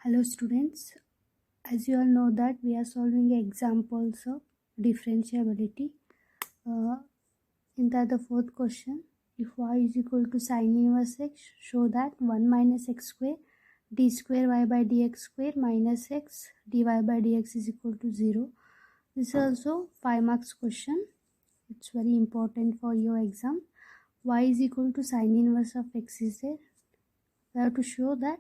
Hello students, as you all know that we are solving examples of differentiability. In the fourth question, if y is equal to sin inverse x, show that 1 minus x square d square y by dx square minus x dy by dx is equal to 0. This is also 5 marks question. It's very important for your exam. Y is equal to sin inverse of x is there. We have to show that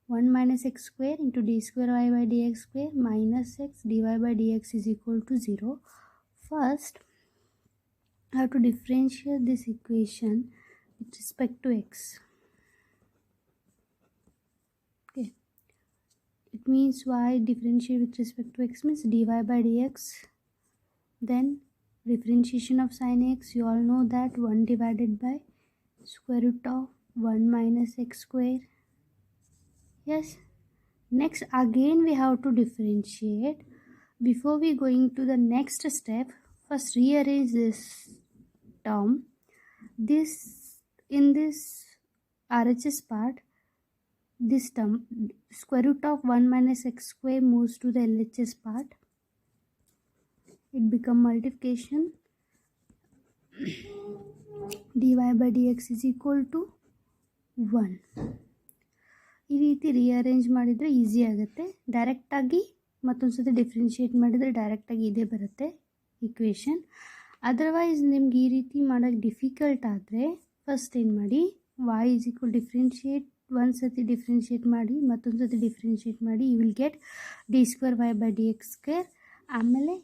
1 minus x square into d square y by dx square minus x dy by dx is equal to 0. First, I have to differentiate this equation with respect to x. Okay, it means y differentiate with respect to x means dy by dx. Then differentiation of sin x, you all know that 1 divided by square root of 1 minus x square. Yes. Next, again we have to differentiate. Before we going to the next step, first rearrange this term. In this RHS part, this term square root of 1 minus x square moves to the LHS part. It become multiplication. dy by dx is equal to 1. ಈ ರೀತಿ rearrange ಮಾಡಿದರೆ easy ಆಗುತ್ತೆ. ಡೈರೆಕ್ಟಾಗಿ ಮತ್ತೊಂದು ಸತಿ differentiate ಮಾಡಿದರೆ ಡೈರೆಕ್ಟಾಗಿ ಇದೇ ಬರುತ್ತೆ ಈಕ್ವೇಷನ್. ಅದರ್ವೈಸ್ ನಿಮ್ಗೆ ಈ ರೀತಿ ಮಾಡೋಕ್ಕೆ ಡಿಫಿಕಲ್ಟ್ ಆದರೆ ಫಸ್ಟ್ ಏನು ಮಾಡಿ, y ಇಸ್ ಈಕ್ವಲ್ ಡಿಫ್ರೆನ್ಷಿಯೇಟ್ ಒಂದು ಸತಿ ಡಿಫ್ರೆನ್ಷಿಯೇಟ್ ಮಾಡಿ ಮತ್ತೊಂದು ಸತಿ ಡಿಫ್ರೆನ್ಷಿಯೇಟ್ ಮಾಡಿ you will get D square Y by D X square. ಆಮೇಲೆ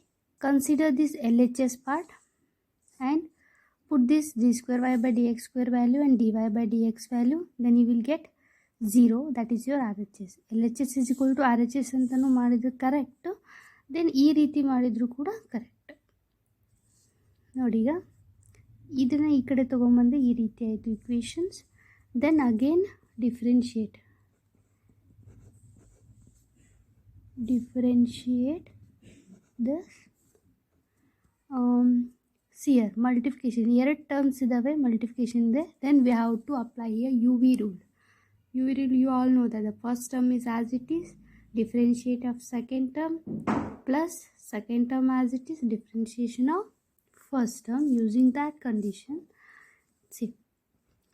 consider this L H S part and put this d square y by dx square value and dy by dx value, then you will get 0, that is your RHS. LHS is equal to RHS ಅಂತಲೂ ಮಾಡಿದ್ರು correct, then ಈ ರೀತಿ ಮಾಡಿದ್ರು ಕೂಡ correct. ನೋಡಿ, ಈಗ ಇದನ್ನು ಈ ಕಡೆ ತೊಗೊಂಬಂದು ಈ ರೀತಿ ಆಯಿತು equations. Then again differentiate this. here multiplication, ಎರಡು ಟರ್ಮ್ಸ್ ಇದ್ದಾವೆ, ಮಲ್ಟಿಫಿಕೇಶನ್ ಇದೆ. Then we have to apply a u v rule. You all know that the first term is as it is, differentiate of second term plus second term as it is, differentiation of first term. Using that condition, see,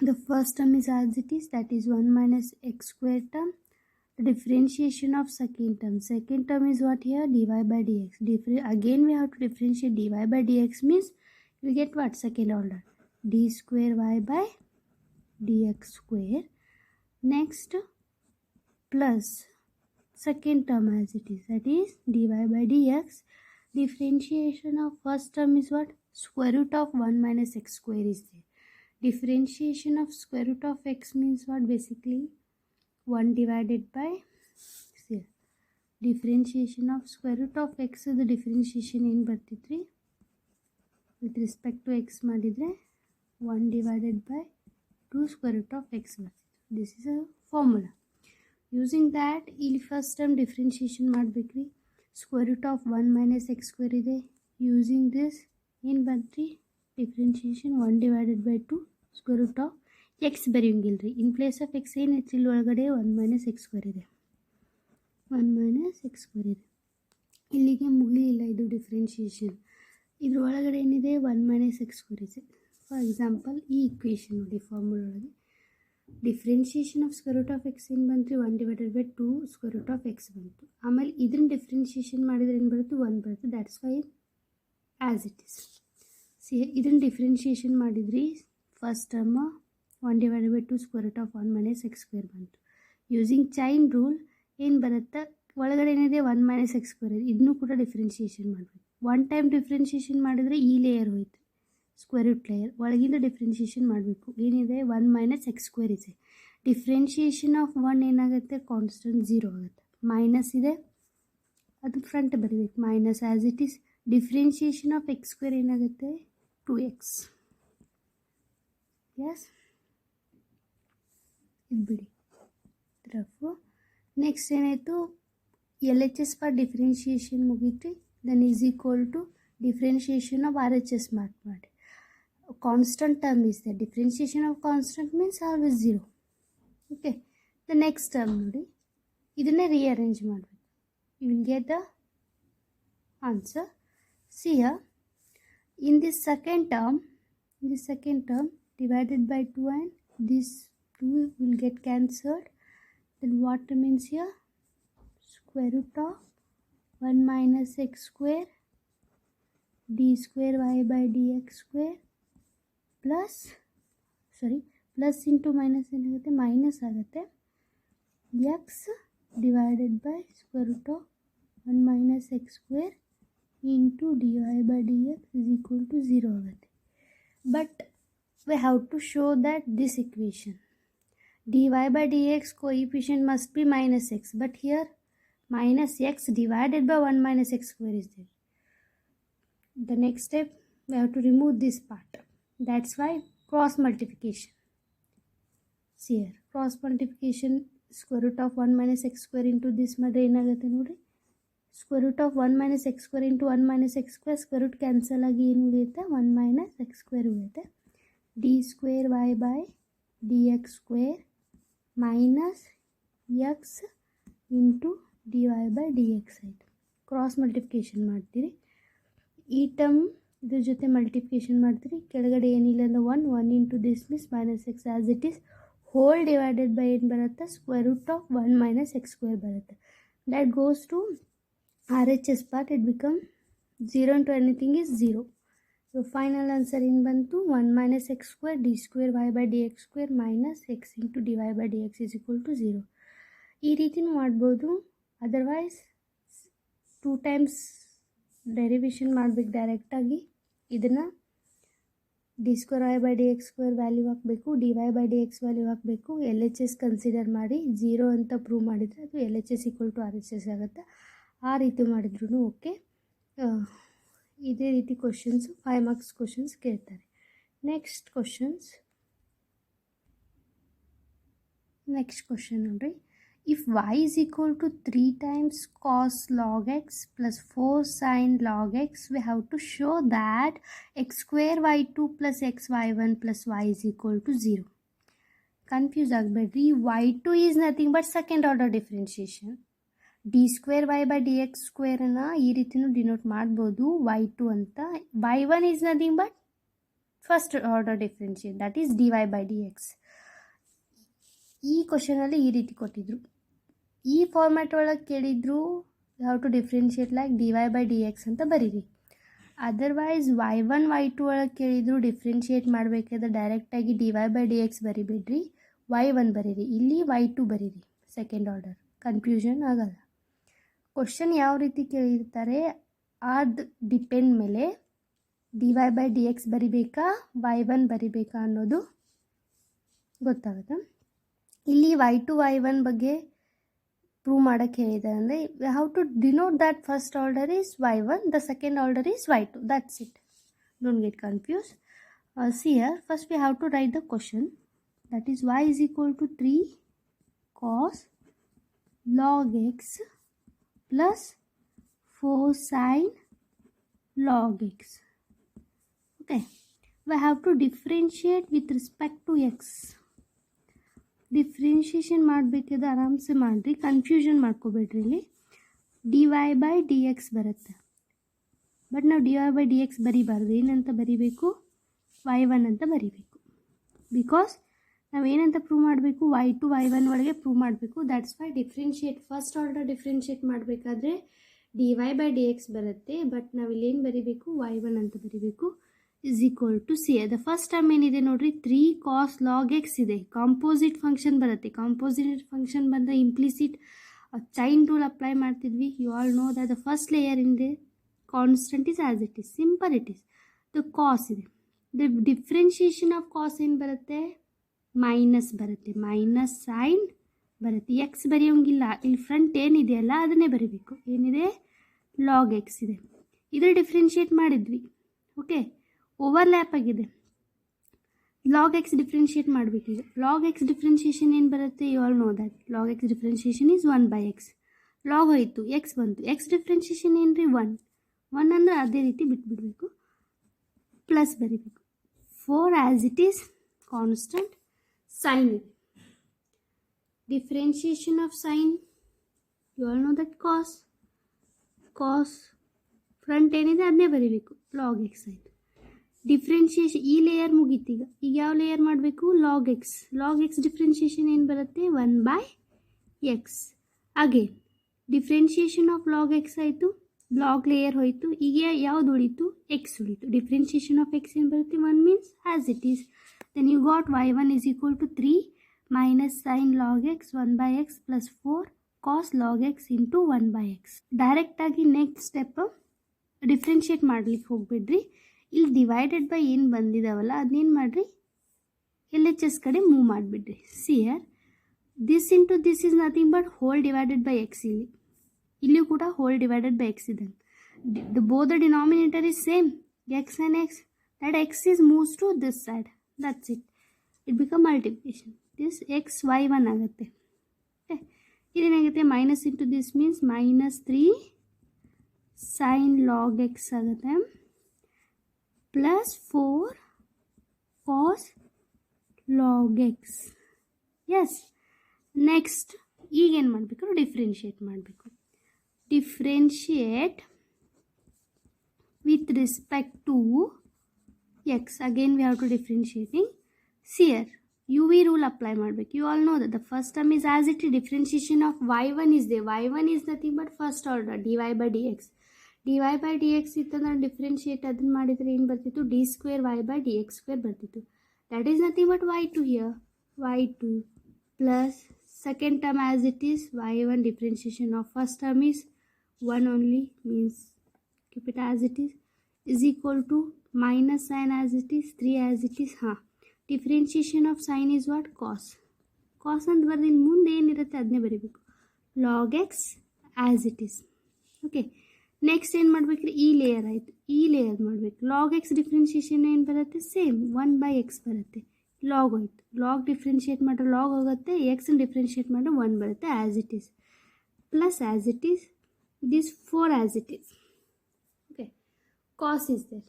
the first term is as it is, that is 1 minus x square term. The differentiation of second term is what here, dy by dx. Again we have to differentiate dy by dx means we get what, second order, d square y by dx square. Next, plus second term as it is, that is dy by dx. Differentiation of first term is what, square root of 1 minus x square is there. Differentiation of square root of x means what, basically 1 divided by, see, differentiation of square root of x, the differentiation ಏನು ಬರ್ತಿದ್ರಿ with respect to x ಮಾಡಿದರೆ 1 divided by 2 square root of x ಬರ್ತಿತ್ತು. This is a formula. Using that, ಇಲ್ಲಿ first term differentiation ಮಾಡಬೇಕ್ರಿ. Square root of 1 minus X square ಇದೆ. Using this ಏನು ಬಂತ್ರಿ, differentiation 1 divided by 2 square root of X ಬರೆಯೋಂಗಿಲ್ಲ. In place of X ಏನೈತಿ, ಇಲ್ಲಿ ಒಳಗಡೆ 1 ಮೈನಸ್ ಎಕ್ಸ್ ಸ್ಕ್ವೇರ್ ಇದೆ, 1 ಮೈನಸ್ ಎಕ್ಸ್ ಸ್ಕ್ವೇರ್ ಇದೆ. ಇಲ್ಲಿಗೆ ಮುಗಿಲಿಲ್ಲ ಇದು ಡಿಫ್ರೆನ್ಷಿಯೇಷನ್. ಇದ್ರ ಒಳಗಡೆ ಏನಿದೆ, 1 ಮೈನಸ್ ಎಕ್ಸ್ ಸ್ಕ್ವೇರ್ ಇದೆ. ಫಾರ್ ಎಕ್ಸಾಂಪಲ್ ಈ ಇಕ್ವೇಷನ್ ನೋಡಿ, ಫಾರ್ಮುಲಾ ಒಳಗೆ differentiation of square root of x ಏನು ಬಂತು, 1 divided by 2 square root of x ಬಂತು. ಆಮೇಲೆ ಇದನ್ನ ಡಿಫ್ರೆನ್ಷಿಯೇಷನ್ ಮಾಡಿದರೆ ಏನು ಬರುತ್ತೆ, 1 ಬರುತ್ತೆ. That's why as it is. See, ಇದನ್ನು ಡಿಫ್ರೆನ್ಷಿಯೇಷನ್ ಮಾಡಿದ್ರಿ, first term 1 divided by 2 square root of 1 minus X square ಬಂತು. ಯೂಸಿಂಗ್ ಚೈನ್ ರೂಲ್ ಏನು ಬರುತ್ತೆ, ಒಳಗಡೆ ಏನಿದೆ 1 ಮೈನಸ್ ಎಕ್ಸ್ ಸ್ಕ್ವೇರ್ ಇದೆ, ಇದನ್ನು ಕೂಡ ಡಿಫ್ರೆನ್ಷಿಯೇಷನ್ ಮಾಡಬೇಕು. ಒನ್ ಟೈಮ್ ಡಿಫ್ರೆನ್ಷಿಯೇಷನ್ ಮಾಡಿದರೆ ಈ ಲೇಯರ್ ಹೋಯ್ತು, ಸ್ಕ್ವೇರ್ ರೂಟ್ ಲೇಯರ್ ಒಳಗಿಂದ ಡಿಫ್ರೆನ್ಷಿಯೇಷನ್ ಮಾಡಬೇಕು. ಏನಿದೆ, 1 ಮೈನಸ್ ಎಕ್ಸ್ ಸ್ಕ್ವೇರ್ ಇದೆ. ಡಿಫ್ರೆನ್ಷಿಯೇಷನ್ ಆಫ್ 1 ಏನಾಗುತ್ತೆ, ಕಾನ್ಸ್ಟೆಂಟ್ 0 ಆಗುತ್ತೆ. ಮೈನಸ್ ಇದೆ, ಅದು ಫ್ರಂಟ್ ಬರೀಬೇಕು, minus as it is. Differentiation of X square ಏನಾಗುತ್ತೆ, 2x. ಎಸ್, ಇದು ಬಿಡಿ. ರಫು ನೆಕ್ಸ್ಟ್ ಏನಾಯಿತು, L H S for differentiation ಮುಗೀತು. Then is equal to differentiation of RHS mark ಮಾಡಿ. Constant term is there. Differentiation of constant means always 0. Okay. The next term ನೋಡಿ, ಇದನ್ನೇ rearrange ಮಾಡಬೇಕು. You will get the answer. See here, in this second term divided by 2 and this 2 will get cancelled. Then what remains here? Square root of 1 minus x square d square y by dx square plus into minus ಏನಾಗುತ್ತೆ minus ಆಗುತ್ತೆ x divided by square root of 1 minus x square into dy by dx is equal to 0 ಆಗುತ್ತೆ. But we have to show that this equation dy by dx coefficient must be minus x, but here minus x divided by 1 minus x square is there. The next step, we have to remove this part. That's why cross multiplication. See here, cross multiplication, square root of 1 minus x square into this madre ಏನಾಗುತ್ತೆ ನೋಡಿ, square root of 1 minus x square into 1 minus x square, square root cancel ಆಗಿ ಏನು ಉಳಿಯುತ್ತೆ 1 minus x square ಉಳಿಯುತ್ತೆ. d square y by dx square minus x into dy by dx ಆಯಿತು. Cross multiplication ಮಾಡ್ತೀರಿ, ಈ term ಇದ್ರ ಜೊತೆ multiplication ಮಾಡ್ತೀರಿ, ಕೆಳಗಡೆ ಏನಿಲ್ಲ ಅಂದ್ರೆ 1 into this means minus x as it is whole divided by ಏನು ಬರುತ್ತೆ square root of 1 minus x square ಬರುತ್ತೆ. That goes to RHS part, it become 0 into anything is 0. So final answer ಏನು ಬಂತು 1 minus x square d square y by dx square minus x into dy by dx is equal to 0. ಈ ರೀತಿನೂ ಮಾಡ್ಬೋದು, otherwise 2 times derivation ಮಾಡಬೇಕು ಡೈರೆಕ್ಟಾಗಿ. ಇದನ್ನು D square Y by D X square value ಹಾಕಬೇಕು, D Y by D X value ಹಾಕಬೇಕು, L H S consider ಮಾಡಿ 0 ಅಂತ prove ಮಾಡಿದರೆ ಅದು L H S equal to R H S ಆಗುತ್ತೆ. ಆ ರೀತಿ ಮಾಡಿದ್ರು ಓಕೆ. ಇದೇ ರೀತಿ ಕ್ವಶನ್ಸು 5 marks ಕ್ವಶನ್ಸ್ ಕೇಳ್ತಾರೆ. ನೆಕ್ಸ್ಟ್ ಕ್ವಶನ್ ನೋಡ್ರಿ, if y is equal to 3 times cos log x plus 4 sin log x, we have to show that x square y2 plus x y1 plus y is equal to 0. Confuse agbeddri, y2 is nothing but second order differentiation. d square y by dx square ಅನ್ನು ಈ ರೀತಿನೂ denote ಮಾಡ್ಬೋದು y2 ಅಂತ. y1 is nothing but first order differentiation, that is dy by dx. ಈ ಕ್ವಶನಲ್ಲಿ ಈ ರೀತಿ ಕೊಟ್ಟಿದ್ರು, ಈ format ಒಳಗೆ ಕೇಳಿದ್ರು how to differentiate like d Y by D x ಅಂತ ಬರೀರಿ. ಅದರ್ವೈಸ್ y1 y2 ಒಳಗೆ ಕೇಳಿದ್ರು ಡಿಫ್ರೆನ್ಷಿಯೇಟ್ ಮಾಡಬೇಕಾದ್ರೆ ಡೈರೆಕ್ಟಾಗಿ D Y by D X ಬರಿಬೇಡ್ರಿ, y1 ಬರೀರಿ, ಇಲ್ಲಿ y2 ಬರೀರಿ ಸೆಕೆಂಡ್ ಆರ್ಡರ್, ಕನ್ಫ್ಯೂಷನ್ ಆಗಲ್ಲ. ಕ್ವಶನ್ ಯಾವ ರೀತಿ ಕೇಳಿರ್ತಾರೆ ಅದು ಡಿಪೆಂಡ್ ಮೇಲೆ D Y by D X ಬರಿಬೇಕಾ y1 ಬರಿಬೇಕಾ ಅನ್ನೋದು ಗೊತ್ತಾಗುತ್ತೆ. ಇಲ್ಲಿ y2 y1 ಬಗ್ಗೆ ಪ್ರೂವ್ ಮಾಡೋಕ್ಕೆ ಹೇಳಿದ್ದಾರೆ ಅಂದರೆ we have to denote that first order is y1, the second order is y2, that's it, don't get confuse. See here, first we have to write the question, that is y is equal to 3 cos log x plus 4 sin log x. Okay, we have to differentiate with respect to x. Differentiation ಮಾಡಬೇಕಾದ್ರೆ ಆರಾಮ್ಸೆ ಮಾಡಿರಿ, confusion ಮಾಡ್ಕೋಬೇಡ್ರಿ. ಇಲ್ಲಿ D Y by D X ಬರುತ್ತೆ, but ನಾವು D Y by D X ಬರೀಬಾರ್ದು, ಏನಂತ ಬರೀಬೇಕು y1 ಅಂತ ಬರೀಬೇಕು. ಬಿಕಾಸ್ ನಾವೇನಂತ ಪ್ರೂವ್ ಮಾಡಬೇಕು y2 y1 ಒಳಗೆ ಪ್ರೂವ್ ಮಾಡಬೇಕು. That's why differentiate first order differentiate ಮಾಡಬೇಕಾದ್ರೆ D Y by D X ಬರುತ್ತೆ, ಬಟ್ ನಾವಿಲ್ಲೇನು ಬರೀಬೇಕು y1 ಅಂತ ಬರೀಬೇಕು. is equal to see, the first term ಏನಿದೆ ನೋಡ್ರಿ 3 cos log x ಇದೆ, ಕಾಂಪೋಸಿಟ್ ಫಂಕ್ಷನ್ ಬರುತ್ತೆ. ಕಾಂಪೋಸಿಟ್ ಫಂಕ್ಷನ್ ಬಂದರೆ ಇಂಪ್ಲಿಸಿಟ್ ಚೈನ್ ರೂಲ್ ಅಪ್ಲೈ ಮಾಡ್ತಿದ್ವಿ. You all know that the first layer in the constant is as it is, simple it is. The cos ಇದೆ, the differentiation of ಕಾಸ್ ಏನು ಬರುತ್ತೆ minus ಬರುತ್ತೆ, minus sine ಬರುತ್ತೆ. X ಬರೆಯೋಂಗಿಲ್ಲ, ಇಲ್ಲಿ front ಏನಿದೆಯಲ್ಲ ಅದನ್ನೇ ಬರೀಬೇಕು. ಏನಿದೆ ಲಾಗ್ ಎಕ್ಸ್ ಇದೆ, ಇದ್ರ ಡಿಫ್ರೆನ್ಷಿಯೇಟ್ ಮಾಡಿದ್ವಿ. ಓಕೆ, ಓವರ್ಲ್ಯಾಪ್ ಆಗಿದೆ. ಲಾಗ್ ಎಕ್ಸ್ ಡಿಫ್ರೆನ್ಷಿಯೇಟ್ ಮಾಡಬೇಕೀಗ. ಲಾಗ್ ಎಕ್ಸ್ ಡಿಫ್ರೆನ್ಷಿಯೇಷನ್ ಏನು ಬರುತ್ತೆ, you all know that log X differentiation is 1 by x. Log ಹೋಯಿತು, ಎಕ್ಸ್ ಬಂತು, ಎಕ್ಸ್ ಡಿಫ್ರೆನ್ಷಿಯೇಷನ್ ಏನು ರೀ 1 ಅಂದರೆ ಅದೇ ರೀತಿ ಬಿಟ್ಬಿಡಬೇಕು, ಪ್ಲಸ್ ಬರೀಬೇಕು. 4 as it is constant, sine ಇದೆ, differentiation of sine you all know that cos front ಏನಿದೆ ಅದನ್ನೇ ಬರೀಬೇಕು. ಲಾಗ್ ಎಕ್ಸ್ ಆಯಿತು. ಡಿಫ್ರೆನ್ಷಿಯೇಷನ್ ಈ ಲೇಯರ್ ಮುಗೀತು. ಈಗ ಯಾವ ಲೇಯರ್ ಮಾಡಬೇಕು? ಲಾಗ್ ಎಕ್ಸ್ ಡಿಫ್ರೆನ್ಷಿಯೇಷನ್ ಏನು ಬರುತ್ತೆ? 1/x. Again differentiation of log X ಆಯಿತು, ಲಾಗ್ ಲೇಯರ್ ಹೋಯಿತು. ಈಗ ಯಾವುದು ಉಳಿತು? ಎಕ್ಸ್ ಉಳಿತು. ಡಿಫ್ರೆನ್ಷಿಯೇಷನ್ ಆಫ್ ಎಕ್ಸ್ ಏನು ಬರುತ್ತೆ? 1 means as it is. Then you got y1 is equal to 3 minus sin log x 1/x plus 4 cos log x into 1/x. ಡೈರೆಕ್ಟಾಗಿ next step differentiate ಮಾಡ್ಲಿಕ್ಕೆ ಹೋಗ್ಬಿಡ್ರಿ. ಇಲ್ಲಿ ಡಿವೈಡೆಡ್ ಬೈ ಏನು ಬಂದಿದ್ದಾವಲ್ಲ ಅದನ್ನೇನು ಮಾಡಿರಿ, ಎಲ್ ಎಚ್ ಎಸ್ ಕಡೆ ಮೂವ್ ಮಾಡಿಬಿಡ್ರಿ. See here this into this is nothing but whole divided by X. ಇಲ್ಲಿಯೂ ಕೂಡ ಹೋಲ್ ಡಿವೈಡೆಡ್ ಬೈ ಎಕ್ಸ್ ಇದೆ. Both the denominator is same, X and X. That X is moves to this side. That's it. It become multiplication. This X y1 ಆಗುತ್ತೆ. Okay, ಇದೇನಾಗುತ್ತೆ? Minus into this means -3 sin log x ಆಗುತ್ತೆ plus 4 cos log x. S, next ಈಗೇನು ಮಾಡಬೇಕು? Differentiate ಮಾಡಬೇಕು. Differentiate with respect to X. Again we have to differentiating. See here UV rule apply ಮಾಡಬೇಕು. You all know that the first term is as it is. Differentiation of y1 is there. y1 is nothing but first order dy by dx. dy by dx ಇತ್ತಂದ್ರೆ differentiate ಅದನ್ನು ಮಾಡಿದರೆ ಏನು ಬರ್ತಿತ್ತು? d² y by dx² ಬರ್ತಿತ್ತು. That is nothing but y2 here. y2 plus second term as it is. y1 differentiation of first term is 1 only, means keep it as it is equal to minus sign as it is, 3 as it is. Differentiation of sine is what? Cos ಅಂತ ಬರ್ದಿನ ಮುಂದೆ ಏನಿರುತ್ತೆ ಅದನ್ನೇ ಬರೀಬೇಕು. Log x as it is. Okay, next ಏನು ಮಾಡಬೇಕ್ರಿ? ಈ layer ಆಯಿತು, ಈ ಲೇಯರ್ ಮಾಡಬೇಕು. ಲಾಗ್ ಎಕ್ಸ್ ಡಿಫ್ರೆನ್ಷಿಯೇಷನ್ ಏನು ಬರುತ್ತೆ? ಸೇಮ್ 1/x ಬರುತ್ತೆ. ಲಾಗ್ ಹೋಯ್ತು, ಲಾಗ್ ಡಿಫ್ರೆನ್ಷಿಯೇಟ್ ಮಾಡಿದ್ರೆ ಲಾಗ್ ಹೋಗುತ್ತೆ, ಎಕ್ಸ್ನ ಡಿಫ್ರೆನ್ಷಿಯೇಟ್ ಮಾಡಿದ್ರೆ 1 ಬರುತ್ತೆ as it is. Plus as it is this 4 as it is. Okay, cos is there.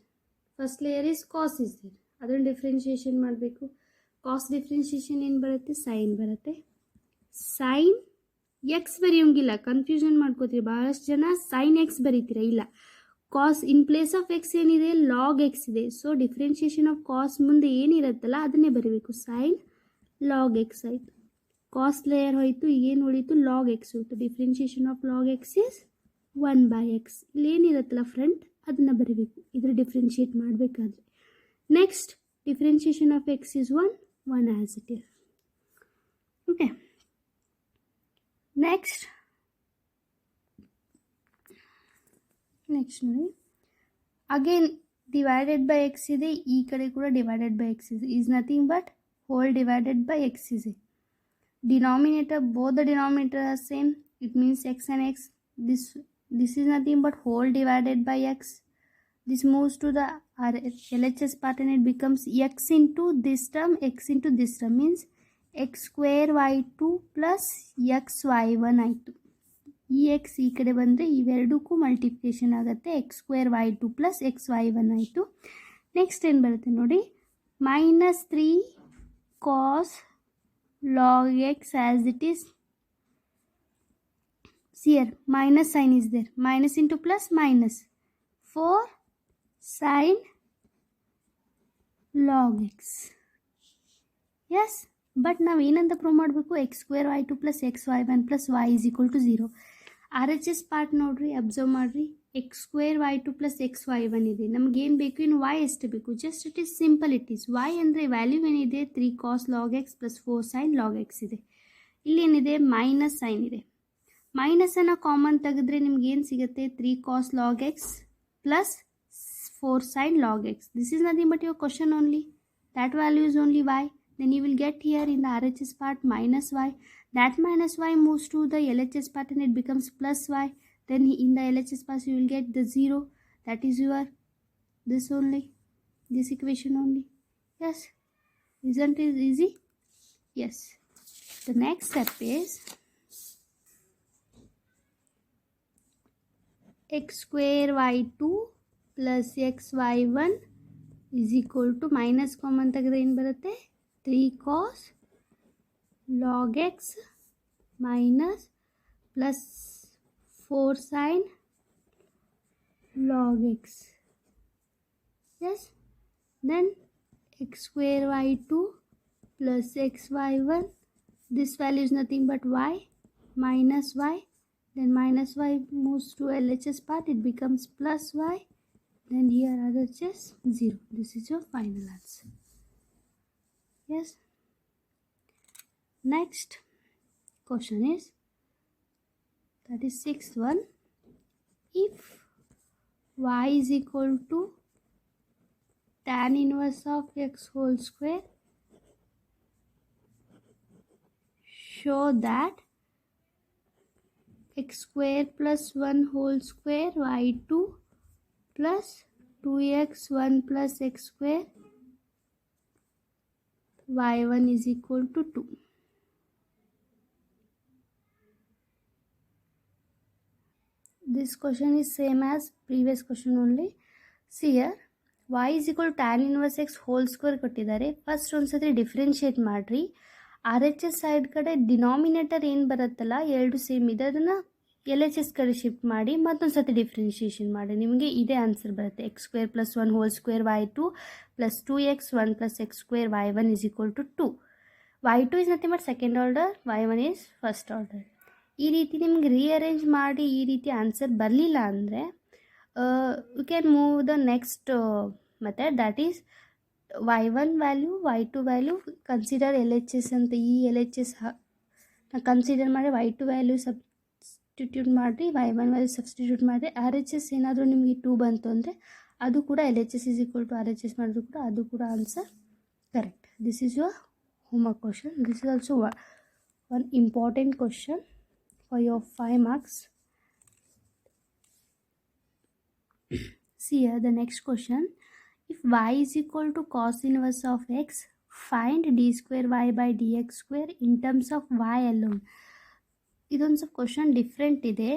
First layer is cos is there. ಅದನ್ನು ಡಿಫ್ರೆನ್ಷಿಯೇಷನ್ ಮಾಡಬೇಕು. ಕಾಸ್ ಡಿಫ್ರೆನ್ಷಿಯೇಷನ್ ಏನು ಬರುತ್ತೆ? ಸೈನ್ ಬರುತ್ತೆ. ಸೈನ್ ಎಕ್ಸ್ ಬರೆಯೋಂಗಿಲ್ಲ, ಕನ್ಫ್ಯೂಷನ್ ಮಾಡ್ಕೋತೀರಿ ಭಾಳಷ್ಟು ಜನ. ಸೈನ್ ಎಕ್ಸ್ ಬರೀತೀರ, ಇಲ್ಲ. ಕಾಸ್ ಇನ್ ಪ್ಲೇಸ್ ಆಫ್ ಎಕ್ಸ್ ಏನಿದೆ? ಲಾಗ್ ಎಕ್ಸ್ ಇದೆ. ಸೊ ಡಿಫ್ರೆನ್ಷಿಯೇಷನ್ ಆಫ್ ಕಾಸ್ ಮುಂದೆ ಏನಿರುತ್ತಲ್ಲ ಅದನ್ನೇ ಬರೀಬೇಕು. ಸೈನ್ ಲಾಗ್ ಎಕ್ಸ್ ಆಯಿತು. ಕಾಸ್ ಲೇಯರ್ ಹೋಯಿತು, ಏನು ಉಳಿತು? ಲಾಗ್ ಎಕ್ಸ್ ಹೋಯಿತು. Differentiation of log X is 1/x. ಇಲ್ಲಿ ಏನಿರುತ್ತಲ್ಲ ಫ್ರಂಟ್ ಅದನ್ನು ಬರೀಬೇಕು ಇದ್ರ ಡಿಫ್ರೆನ್ಷಿಯೇಟ್ ಮಾಡಬೇಕಾದ್ರೆ. Next, differentiation of x is 1 as it is. Okay. Next ನೋಡಿ, again divided by x ಇದೆ, ಈ ಕಡೆ ಕೂಡ divided by x is nothing but whole divided by x is it. Denominator, both the denominator are same. It means x and x. This is nothing but whole divided by x. This moves to the LHS part and it becomes x into this term, x into this term, means x² y2 plus x y1 ಆಯಿತು. ಈ X ಈ ಕಡೆ ಬಂದರೆ ಇವೆರಡಕ್ಕೂ multiplication ಆಗುತ್ತೆ. x² y2 plus x y1 ಆಯಿತು. Next ಏನು ಬರುತ್ತೆ ನೋಡಿ? -3 cos log x as it is. Here minus sign is there. Minus into plus minus. 4 sin log x. Yes, but ನಾವು ಏನಂತ ಪ್ರೂವ್ ಮಾಡಬೇಕು? x² y2 plus x y1 plus y is equal to 0. RHS part ನೋಡ್ರಿ, observe ಮಾಡಿರಿ. x² y2 plus x y1 ಇದೆ. ನಮಗೇನು ಬೇಕು? ಇನ್ನು y ಎಷ್ಟು ಬೇಕು? Just it is simple. It is y ಅಂದರೆ ವ್ಯಾಲ್ಯೂ ಏನಿದೆ? 3 cos log x plus 4 sin log x ಇದೆ. ಇಲ್ಲೇನಿದೆ? ಮೈನಸ್ ಸೈನ್ ಇದೆ. ಮೈನಸನ್ನು ಕಾಮನ್ ತೆಗೆದ್ರೆ ನಿಮ್ಗೇನು ಸಿಗುತ್ತೆ? 3 cos log x plus 4 sin log x. This is nothing but your question only. That value is only y. Then you will get here in the RHS part minus y. That minus y moves to the LHS part and it becomes plus y. Then in the LHS part you will get the 0. That is your this only. This equation only. Yes. Isn't it easy? Yes. The next step is x² y2 plus x y1 is equal to minus common ತೆಗೆದ್ರೆ ಏನು ಬರುತ್ತೆ? 3 cos log x minus plus 4 sine log x. Yes, then x square y2 plus x y1, this value is nothing but y minus y, then minus y moves to LHS part, it becomes plus y, then here RHS 0. This is your final answer. Yes. Next question is, that is sixth one. If y is equal to tan inverse of x whole square, show that x square plus 1 whole square y2 plus 2x 1 plus x square y1 is equal to 2. This question is same as previous question only. See here, y is equal to tan inverse x whole square ಕೊಟ್ಟಿದ್ದಾರೆ. First ಒಂದ್ಸತಿ differentiate ಮಾಡಿರಿ. R H S side ಕಡೆ denominator ಏನು ಬರುತ್ತಲ್ಲ ಎರಡು same ಇದೆ, ಅದನ್ನು L H S ಕಡೆ ಶಿಫ್ಟ್ ಮಾಡಿ ಮತ್ತೊಂದು ಸತಿ ಡಿಫ್ರೆನ್ಷಿಯೇಷನ್ ಮಾಡಿ, ನಿಮಗೆ ಇದೇ ಆನ್ಸರ್ ಬರುತ್ತೆ. X square plus 1 whole square y2 plus 2x 1 plus x square y1 is equal to 2. y2 is nothing but second order, y1 is first order. ಈ ರೀತಿ ನಿಮ್ಗೆ ರೀಅರೇಂಜ್ ಮಾಡಿ ಈ ರೀತಿ ಆನ್ಸರ್ ಬರಲಿಲ್ಲ ಅಂದರೆ you can move the next method, that is y1 value y2 value consider L H S ಅಂತ. ಈ ಎಲ್ ಎಚ್ ಎಸ್ ಕನ್ಸಿಡರ್ ಮಾಡಿ y2 ವ್ಯಾಲ್ಯೂ ಸಬ್ಸ್ಟಿಟ್ಯೂಟ್ ಮಾಡಿರಿ, y1 ವ್ಯಾಲ್ಯೂ ಸಬ್ಸ್ಟಿಟ್ಯೂಟ್ ಮಾಡಿರಿ. ಆರ್ ಎಚ್ ಎಸ್ ಏನಾದರೂ ನಿಮಗೆ 2 ಬಂತು ಅಂದರೆ ಅದು ಕೂಡ L H S is equal to R H S ಮಾಡಿದ್ರು ಕೂಡ ಅದು ಕೂಡ answer correct. This is your homework question. This is also one important question for your 5 marks. See here the next question. If y is equal to cos inverse of x, find d square y by dx square in terms of y alone. ಇದೊಂದು ಸ್ವಲ್ಪ question different ಇದೆ.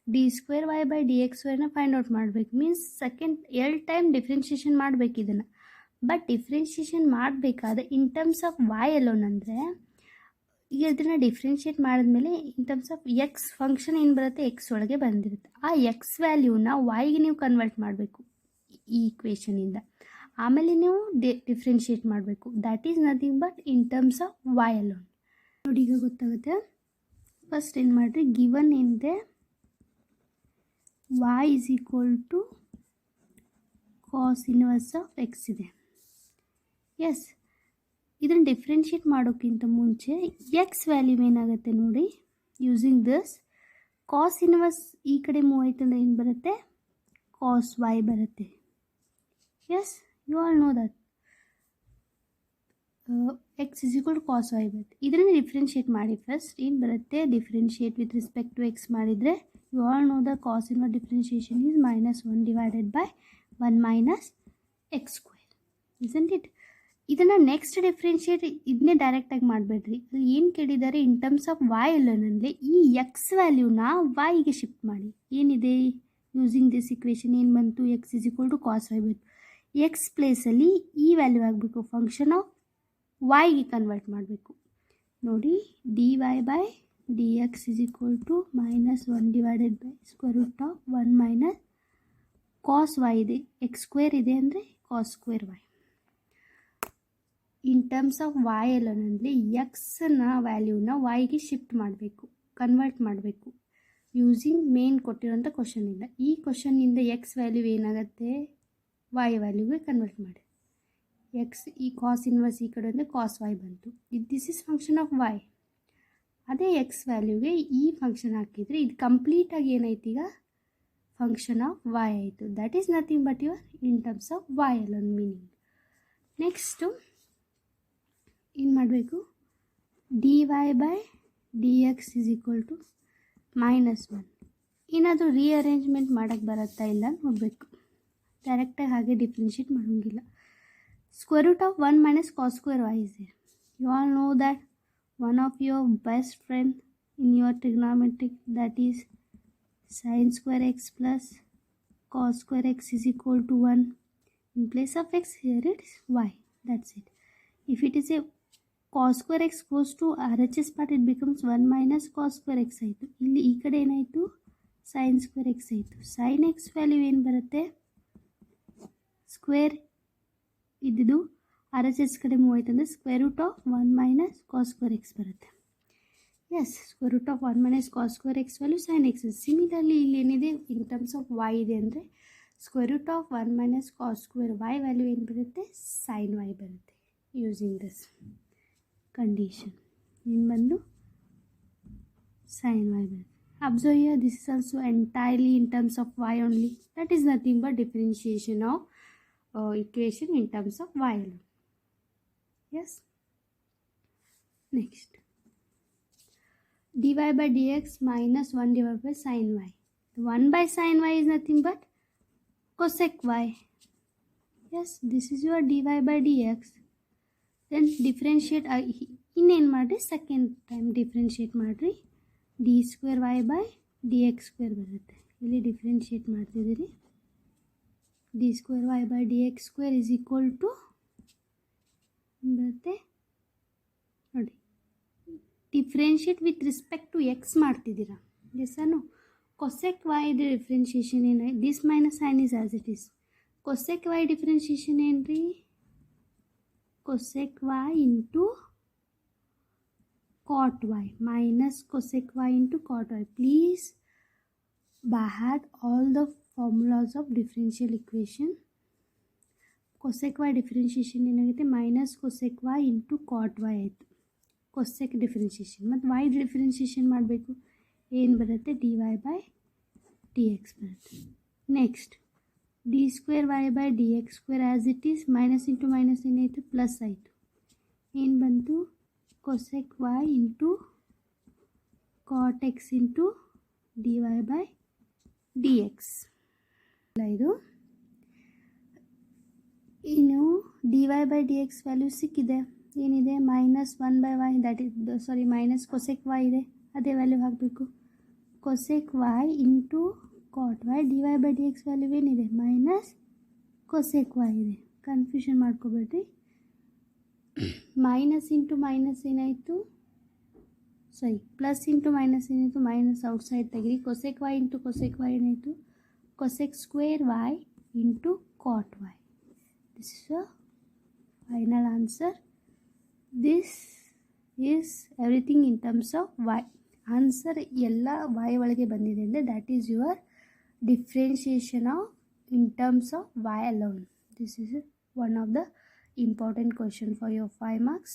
D square Y by D x ಸ್ಕ್ವೇರ್ನ find out ಮಾಡಬೇಕು, means second 2 time differentiation ಮಾಡಬೇಕು ಇದನ್ನು. But differentiation ಮಾಡಬೇಕಾದ್ರೆ in terms of y alone ಅಂದರೆ ಈಗ ಇದನ್ನು ಡಿಫ್ರೆನ್ಷಿಯೇಟ್ ಮಾಡಿದ್ಮೇಲೆ in terms of x function ಏನು ಬರುತ್ತೆ ಎಕ್ಸ್ ಒಳಗೆ ಬಂದಿರುತ್ತೆ. ಆ ಎಕ್ಸ್ ವ್ಯಾಲ್ಯೂನ ವೈಗೆ ನೀವು ಕನ್ವರ್ಟ್ ಮಾಡಬೇಕು ಈ ಈಕ್ವೇಷನಿಂದ, ಆಮೇಲೆ ನೀವು ಡಿಫ್ರೆನ್ಷಿಯೇಟ್ ಮಾಡಬೇಕು. That is nothing but in terms of y alone. ನೋಡಿ ಈಗ ಗೊತ್ತಾಗುತ್ತೆ. ಫಸ್ಟ್ ಏನು ಮಾಡಿರಿ, ಗಿವನ್ ಏನಿದೆ y is equal to cos inverse of x ಇದೆ. ಎಸ್, ಇದನ್ನು ಡಿಫ್ರೆನ್ಷಿಯೇಟ್ ಮಾಡೋಕ್ಕಿಂತ ಮುಂಚೆ ಎಕ್ಸ್ ವ್ಯಾಲ್ಯೂ ಏನಾಗುತ್ತೆ ನೋಡಿ. ಯೂಸಿಂಗ್ ದಿಸ್ ಕಾಸ್ ಇನ್ವರ್ಸ್ ಈ ಕಡೆ ಮೂವ್ ಆಯ್ತು ಅಂದರೆ ಏನು ಬರುತ್ತೆ, ಕಾಸ್ ವೈ ಬರುತ್ತೆ. Yes, you all know that x is equal to cos y ಬರುತ್ತೆ. ಇದನ್ನು ಡಿಫ್ರೆನ್ಷಿಯೇಟ್ ಮಾಡಿ. ಫಸ್ಟ್ ಏನು ಬರುತ್ತೆ, differentiate with respect to x ಮಾಡಿದರೆ you all know the cos inverse differentiation is -1 divided by 1 minus X square, isn't it. ಇದನ್ನು next differentiate ಇದನ್ನೇ ಡೈರೆಕ್ಟಾಗಿ ಮಾಡಬೇಡ್ರಿ. ಅಲ್ಲಿ ಏನು ಕೇಳಿದ್ದಾರೆ, ಇನ್ ಟರ್ಮ್ಸ್ ಆಫ್ ವೈ ಅಲ್ಲೋನಲ್ಲಿ ಈ ಎಕ್ಸ್ ವ್ಯಾಲ್ಯೂನ ವೈಗೆ ಶಿಫ್ಟ್ ಮಾಡಿ. ಏನಿದೆ ಯೂಸಿಂಗ್ ದಿಸ್ ಇಕ್ವೇಷನ್ ಏನು ಬಂತು, x is equal to cos y ಬಂತು. ಎಕ್ಸ್ ಪ್ಲೇಸಲ್ಲಿ ಈ ವ್ಯಾಲ್ಯೂ ಆಗಬೇಕು, ಫಂಕ್ಷನ್ ಆಫ್ ವೈಗೆ ಕನ್ವರ್ಟ್ ಮಾಡಬೇಕು. ನೋಡಿ, d Y by D x is equal to -1 divided by square root of 1 minus cos y ಇದೆ, ಎಕ್ಸ್ ಸ್ಕ್ವೇರ್ ಇದೆ ಅಂದರೆ cos square y. In terms of y ಅಲ್ಲೋನಲ್ಲಿ ಎಕ್ಸ್ನ ವ್ಯಾಲ್ಯೂನ ವೈಗೆ ಶಿಫ್ಟ್ ಮಾಡಬೇಕು, ಕನ್ವರ್ಟ್ ಮಾಡಬೇಕು ಯೂಸಿಂಗ್ ಮೇನ್ ಕೊಟ್ಟಿರೋಂಥ ಕ್ವಶನಿಂದ. ಈ ಕ್ವಶನಿಂದ ಎಕ್ಸ್ ವ್ಯಾಲ್ಯೂ ಏನಾಗುತ್ತೆ, ವೈ ವ್ಯಾಲ್ಯೂಗೆ ಕನ್ವರ್ಟ್ ಮಾಡಿ. ಎಕ್ಸ್ ಈ ಕಾಸ್ ಇನ್ವರ್ಸ್ ಈ ಕಡೆ ಅಂದರೆ ಕಾಸ್ ವೈ ಬಂತು, this is function of Y. ಅದೇ ಎಕ್ಸ್ ವ್ಯಾಲ್ಯೂಗೆ ಈ ಫಂಕ್ಷನ್ ಹಾಕಿದರೆ ಇದು ಕಂಪ್ಲೀಟಾಗಿ ಏನಾಯ್ತು, ಈಗ ಫಂಕ್ಷನ್ ಆಫ್ ವೈ ಆಯಿತು. That is nothing but your in terms of y alone meaning. Next ಏನು ಮಾಡಬೇಕು, d Y by D x is equal to -1. ಏನಾದರೂ ರೀಅರೇಂಜ್ಮೆಂಟ್ ಮಾಡೋಕ್ಕೆ ಬರುತ್ತಾ ಇಲ್ಲ ನೋಡಬೇಕು, ಡೈರೆಕ್ಟಾಗಿ ಹಾಗೆ ಡಿಫ್ರೆನ್ಷಿಯೇಟ್ ಮಾಡೋಂಗಿಲ್ಲ. Square root of 1 minus cos square y is there. You all know that one of your best friend in your trigonometric, that is sin square x plus cos square x is equal to 1. In place of x here it is y, that's it. If it is a cos square x goes to RHS part, it becomes 1 minus cos square x ಆಯಿತು. ಇಲ್ಲಿ ಈ ಕಡೆ ಏನಾಯಿತು, sin square x ಆಯಿತು. sin x value ಏನು ಬರುತ್ತೆ, square ಇದ್ದು RHS ಕಡೆ ಮೂವ್ ಆಯ್ತು ಅಂದರೆ square root of 1 minus cos square x ಬರುತ್ತೆ. Yes, square root of 1 minus cos square x value sine x. Similarly ಇಲ್ಲಿ ಏನಿದೆ ಇನ್ ಟರ್ಮ್ಸ್ ಆಫ್ ವೈ ಇದೆ ಅಂದರೆ square root of 1 minus cos square y value ಏನು ಬರುತ್ತೆ, sine y ಬರುತ್ತೆ. Using this condition ಏನು ಬಂದು ಸೈನ್ ವೈ ಬರುತ್ತೆ. Observe here, this is also entirely in terms of y only. That is nothing but differentiation of equation in terms of y alone. Yes. Next, dy by dx minus 1 divided by sin y. 1 by sin y is nothing but cosec y. Yes, this is your dy by dx. Then differentiate ಇನ್ನೇನು ಮಾಡಿರಿ, second time differentiate ಮಾಡಿರಿ, d square Y by D X square ಬರುತ್ತೆ. ಇಲ್ಲಿ differentiate ಮಾಡ್ತಿದ್ದೀರಿ, d square Y by D X square is equal to ಬರುತ್ತೆ ನೋಡಿ, differentiate with respect to x ಮಾಡ್ತಿದ್ದೀರಾ. ಎಸ್ಸನು ಕೊಸೆಕ್ ವೈ ಇದು ಡಿಫ್ರೆನ್ಷಿಯೇಷನ್ ಏನು, this minus sine is as it is. Cosec y differentiation ಏನು ರೀ, cosec y into cot y minus cosec y into cot y. Please by heart all the formulas of differential equation. cosec y differentiation ಏನಾಗುತ್ತೆ, minus cosec y into cot y ಆಯಿತು. cosec differentiation ಮತ್ತು y differentiation ಮಾಡಬೇಕು, ಏನು ಬರುತ್ತೆ, dy by dx ಬರುತ್ತೆ. Next d square Y by D X square as it is, minus into minus ಏನಾಯಿತು, plus ಆಯಿತು. ಏನು ಬಂತು, cosec y into cot x into d Y by D x. ಇದು ಇನ್ನು d Y by D X value ಸಿಕ್ಕಿದೆ, ಏನಿದೆ, minus 1 by y, that is minus cosec y ಇದೆ, ಅದೇ ವ್ಯಾಲ್ಯೂ ಹಾಕಬೇಕು. Cosec y into cot y, d Y by D X value ಏನಿದೆ, minus cosec y ಇದೆ, confusion ಮಾಡ್ಕೋಬೇಡ್ರಿ. ಮೈನಸ್ ಇಂಟು ಮೈನಸ್ ಏನಾಯಿತು, plus into minus ಏನಾಯಿತು, ಮೈನಸ್ ಔಟ್ಸೈಡ್ ತೆಗಿರಿ. Cosec y into cosec y ಏನಾಯಿತು, cosec square y into cot y. This is a final answer. This is everything in terms of y. Answer ಎಲ್ಲ y ಒಳಗೆ ಬಂದಿದೆ ಅಂದರೆ that is your differentiation of in terms of y alone. This is one of the important question for your 5 marks.